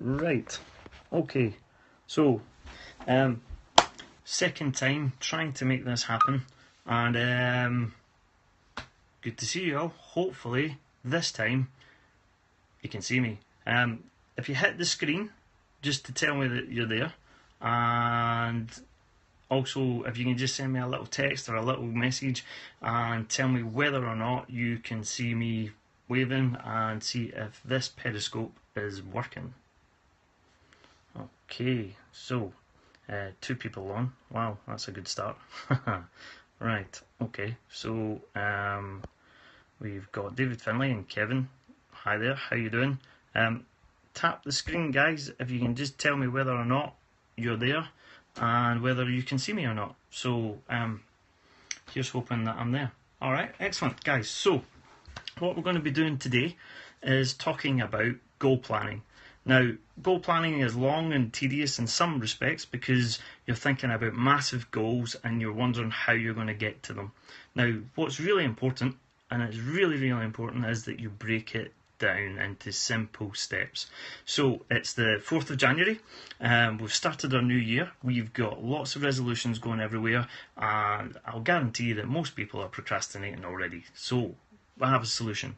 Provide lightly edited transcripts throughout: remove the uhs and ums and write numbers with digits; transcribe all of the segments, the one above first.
Right, okay, so second time trying to make this happen, and good to see you all. Hopefully this time you can see me. If you hit the screen just to tell me that you're there, and also if you can just send me a little text or a little message and tell me whether or not you can see me waving, and see if this periscope is working. Okay, so 2 people on. Wow, that's a good start. Right, okay, so we've got David Finlay and Kevin. Hi there, how you doing? Tap the screen, guys, if you can just tell me whether or not you're there and whether you can see me or not. So here's hoping that I'm there. Alright, excellent, guys. So what we're going to be doing today is talking about goal planning. Now, goal planning is long and tedious in some respects because you're thinking about massive goals and you're wondering how you're going to get to them. Now, what's really important, and it's really, really important, is that you break it down into simple steps. So it's the 4th of January, we've started our new year, we've got lots of resolutions going everywhere, and I'll guarantee that most people are procrastinating already. So I have a solution.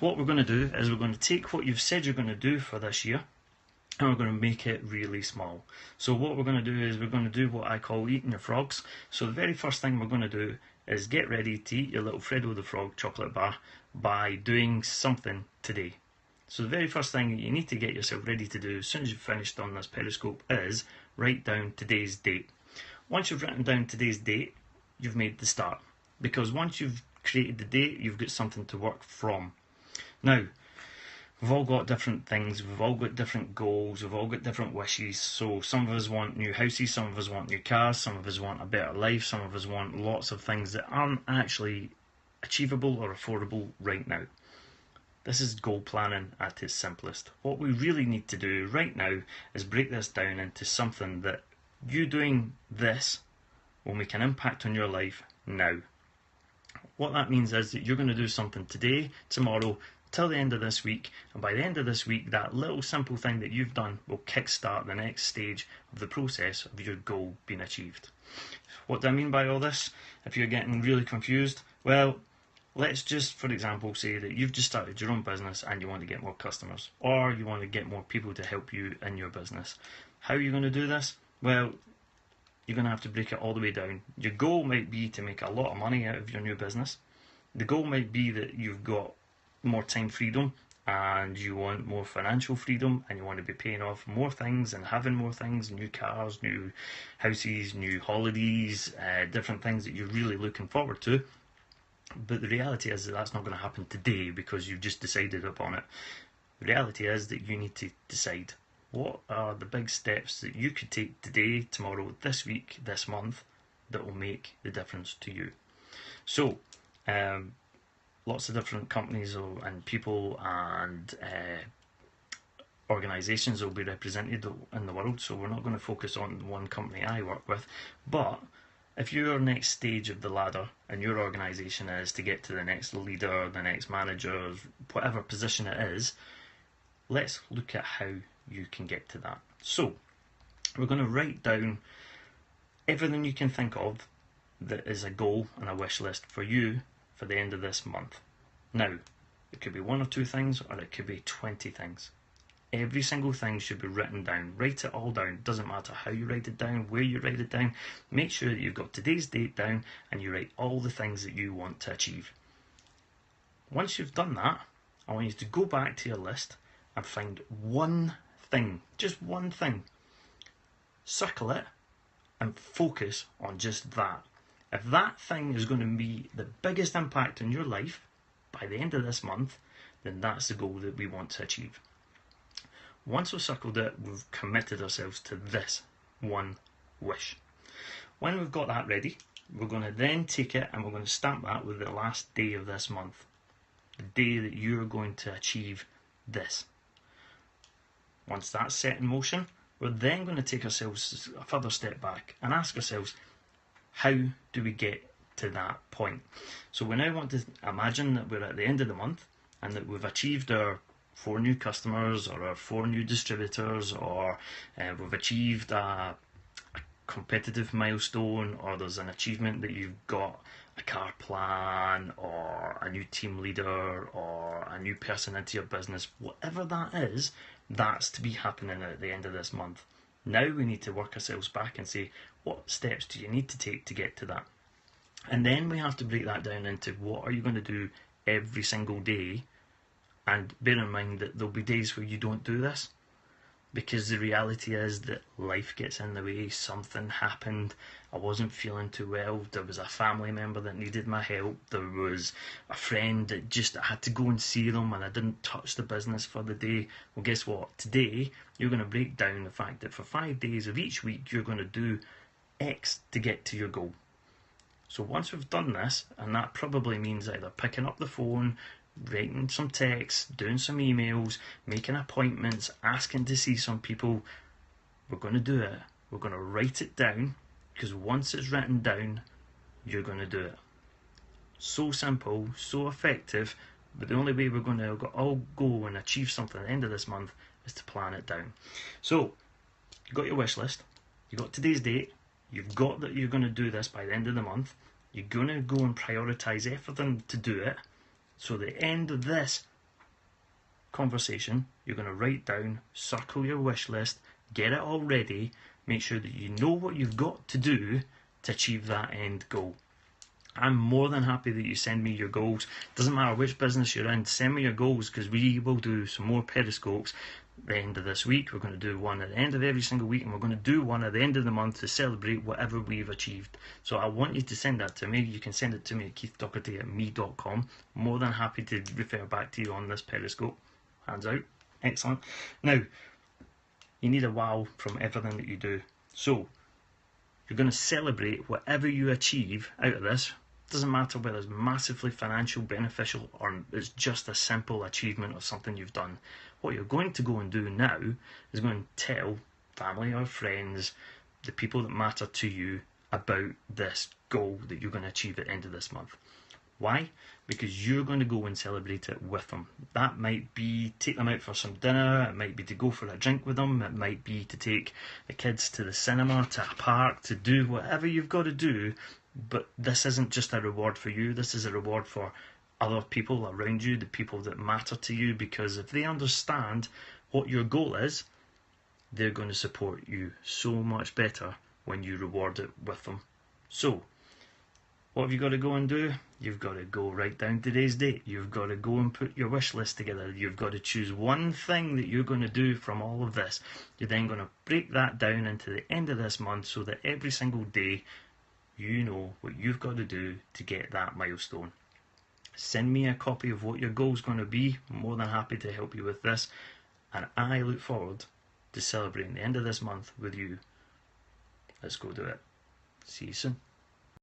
What we're going to do is we're going to take what you've said you're going to do for this year and we're going to make it really small. So what we're going to do is we're going to do what I call eating your frogs. So the very first thing we're going to do is get ready to eat your little Fredo the Frog chocolate bar by doing something today. So the very first thing you need to get yourself ready to do as soon as you've finished on this periscope is write down today's date. Once you've written down today's date, you've made the start. Because once you've created the date, you've got something to work from. Now, we've all got different things, we've all got different goals, we've all got different wishes. So some of us want new houses, some of us want new cars, some of us want a better life, some of us want lots of things that aren't actually achievable or affordable right now. This is goal planning at its simplest. What we really need to do right now is break this down into something that you doing this will make an impact on your life now. What that means is that you're going to do something today, tomorrow, till the end of this week, and by the end of this week that little simple thing that you've done will kickstart the next stage of the process of your goal being achieved. What do I mean by all this? If you're getting really confused, well, let's just, for example, say that you've just started your own business and you want to get more customers, or you want to get more people to help you in your business. How are you going to do this? Well, you're going to have to break it all the way down. Your goal might be to make a lot of money out of your new business. The goal might be that you've got more time freedom and you want more financial freedom and you want to be paying off more things and having more things, new cars, new houses, new holidays, different things that you're really looking forward to. But the reality is that that's not going to happen today because you've just decided upon it. The reality is that you need to decide what are the big steps that you could take today, tomorrow, this week, this month that will make the difference to you. So lots of different companies and people and organisations will be represented in the world, so we're not going to focus on one company I work with. But if your next stage of the ladder and your organisation is to get to the next leader, the next manager, whatever position it is, let's look at how you can get to that. So we're going to write down everything you can think of that is a goal and a wish list for you for the end of this month. Now, it could be 1 or 2 things, or it could be 20 things. Every single thing should be written down. Write it all down. It doesn't matter how you write it down, where you write it down. Make sure that you've got today's date down and you write all the things that you want to achieve. Once you've done that, I want you to go back to your list and find one thing, just one thing. Circle it and focus on just that. If that thing is going to be the biggest impact on your life by the end of this month, then that's the goal that we want to achieve. Once we've circled it, we've committed ourselves to this one wish. When we've got that ready, we're going to then take it and we're going to stamp that with the last day of this month. The day that you're going to achieve this. Once that's set in motion, we're then going to take ourselves a further step back and ask ourselves, how do we get to that point? So we now want to imagine that we're at the end of the month and that we've achieved our 4 new customers or our 4 new distributors, or we've achieved a competitive milestone, or there's an achievement that you've got a car plan or a new team leader or a new person into your business, whatever that is, that's to be happening at the end of this month. Now we need to work ourselves back and say, what steps do you need to take to get to that? And then we have to break that down into what are you going to do every single day. And bear in mind that there'll be days where you don't do this, because the reality is that life gets in the way. Something happened, I wasn't feeling too well, there was a family member that needed my help, there was a friend that just had to go and see them, and I didn't touch the business for the day. Well, guess what? Today you're going to break down the fact that for 5 days of each week you're going to do X to get to your goal. So once we've done this, and that probably means either picking up the phone, writing some texts, doing some emails, making appointments, asking to see some people, we're going to do it. We're going to write it down, because once it's written down, you're going to do it. So simple, so effective, but the only way we're going to all go and achieve something at the end of this month is to plan it down. So, you've got your wish list, you've got today's date, you've got that you're going to do this by the end of the month, you're going to go and prioritise everything to do it. So at the end of this conversation, you're going to write down, circle your wish list, get it all ready, make sure that you know what you've got to do to achieve that end goal. I'm more than happy that you send me your goals. Doesn't matter which business you're in, send me your goals, because we will do some more periscopes at the end of this week. We're going to do one at the end of every single week, and we're going to do one at the end of the month to celebrate whatever we've achieved. So I want you to send that to me. You can send it to me at keithdocherty@me.com. More than happy to refer back to you on this periscope. Hands out. Excellent. Now, you need a wow from everything that you do. So you're going to celebrate whatever you achieve out of this. Doesn't matter whether it's massively financial beneficial or it's just a simple achievement of something you've done. What you're going to go and do now is going to tell family or friends, the people that matter to you, about this goal that you're going to achieve at the end of this month. Why? Because you're going to go and celebrate it with them. That might be take them out for some dinner, it might be to go for a drink with them, it might be to take the kids to the cinema, to a park, to do whatever you've got to do. But this isn't just a reward for you, this is a reward for other people around you, the people that matter to you, because if they understand what your goal is, they're going to support you so much better when you reward it with them. So, what have you got to go and do? You've got to go write down today's date. You've got to go and put your wish list together. You've got to choose one thing that you're going to do from all of this. You're then going to break that down into the end of this month so that every single day you know what you've got to do to get that milestone. Send me a copy of what your goal's going to be. I'm more than happy to help you with this. And I look forward to celebrating the end of this month with you. Let's go do it. See you soon.